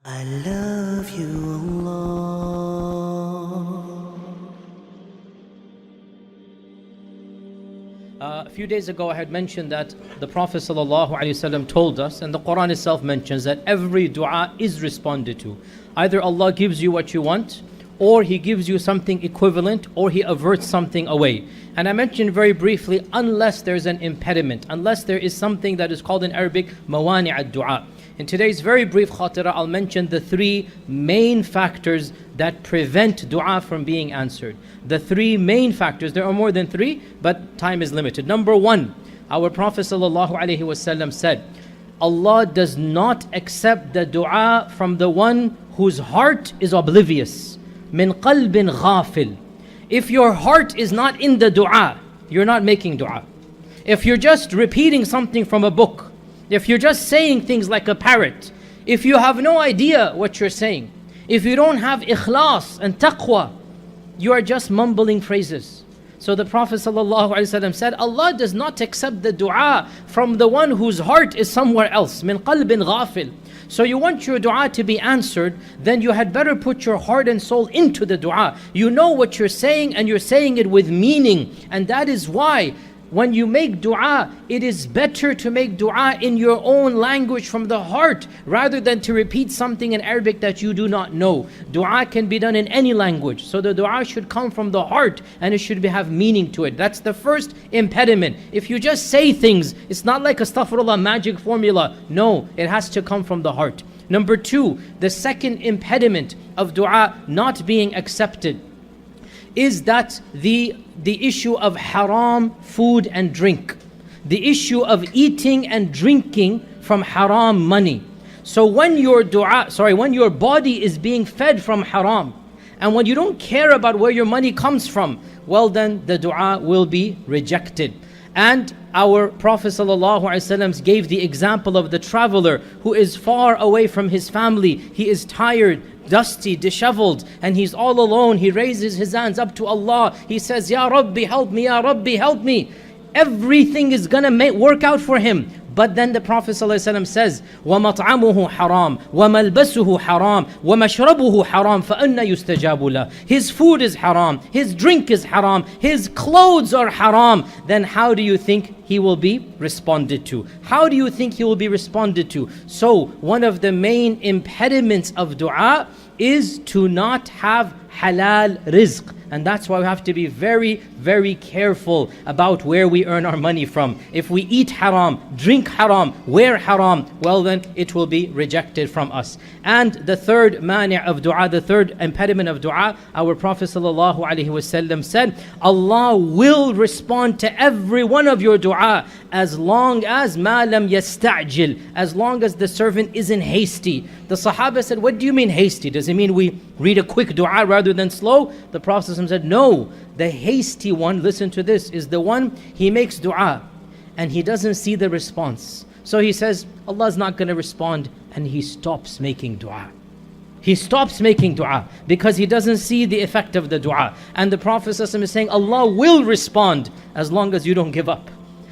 I love you, Allah. A few days ago I had mentioned that the Prophet ﷺ told us, and the Quran itself mentions, that every dua is responded to. Either Allah gives you what you want, or He gives you something equivalent, or He averts something away. And I mentioned very briefly, unless there's an impediment, unless there is something that is called in Arabic mawani' ad-du'a. In today's very brief khatira, I'll mention the three main factors that prevent dua from being answered. The three main factors, there are more than three, but time is limited. Number one, our Prophet ﷺ said, Allah does not accept the dua from the one whose heart is oblivious. Min qalbin ghafil. If your heart is not in the dua, you're not making dua. If you're just repeating something from a book, if you're just saying things like a parrot, if you have no idea what you're saying, if you don't have ikhlas and taqwa, you are just mumbling phrases. So the Prophet ﷺ said, Allah does not accept the dua from the one whose heart is somewhere else. Min qalbin ghafil. So you want your dua to be answered, then you had better put your heart and soul into the dua. You know what you're saying, and you're saying it with meaning. And that is why when you make dua, it is better to make dua in your own language from the heart, rather than to repeat something in Arabic that you do not know. Dua can be done in any language. So the dua should come from the heart, and it should have meaning to it. That's the first impediment. If you just say things, it's not like astaghfirullah magic formula. No, it has to come from the heart. Number two, the second impediment of dua not being accepted is that the issue of haram food and drink. The issue of eating and drinking from haram money. So when your body is being fed from haram, and when you don't care about where your money comes from, well then the dua will be rejected. And our Prophet ﷺ gave the example of the traveler who is far away from his family. He is tired, dusty, disheveled, and he's all alone. He raises his hands up to Allah. He says, Ya Rabbi, help me, Ya Rabbi, help me. Everything is gonna work out for him. But then the Prophet ﷺ says, وَمَطْعَمُهُ حَرَامٌ وَمَلْبَسُهُ حَرَامٌ وَمَشْرَبُهُ حَرَامٌ فَأَنَّ يُسْتَجَابُ لَهُ. His food is haram, his drink is haram, his clothes are haram. Then how do you think he will be responded to? How do you think he will be responded to? So one of the main impediments of dua is to not have halal rizq. And that's why we have to be very, very careful about where we earn our money from. If we eat haram, drink haram, wear haram, well then it will be rejected from us. And the third mani' of dua, the third impediment of dua, our Prophet ﷺ said, Allah will respond to every one of your dua as long as ma lam yasta'jil, as long as the servant isn't hasty. The Sahaba said, what do you mean hasty? Does it mean we read a quick dua rather than slow? The Prophet said, no, the hasty one, listen to this, is the one, he makes dua and he doesn't see the response. So he says, Allah is not going to respond, and he stops making dua. He stops making dua because he doesn't see the effect of the dua. And the Prophet is saying, Allah will respond as long as you don't give up.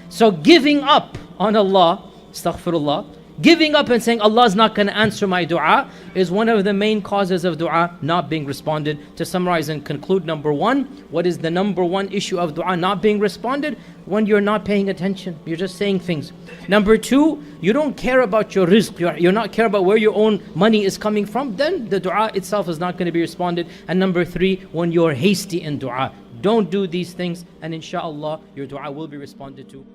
So giving up on Allah, astaghfirullah, giving up and saying Allah is not going to answer my dua is one of the main causes of dua not being responded. To summarize and conclude, number one, what is the number one issue of dua not being responded? When you're not paying attention, you're just saying things. Number two, you don't care about your rizq, you're not care about where your own money is coming from, then the dua itself is not going to be responded. And number three, when you're hasty in dua, don't do these things, and inshallah your dua will be responded to.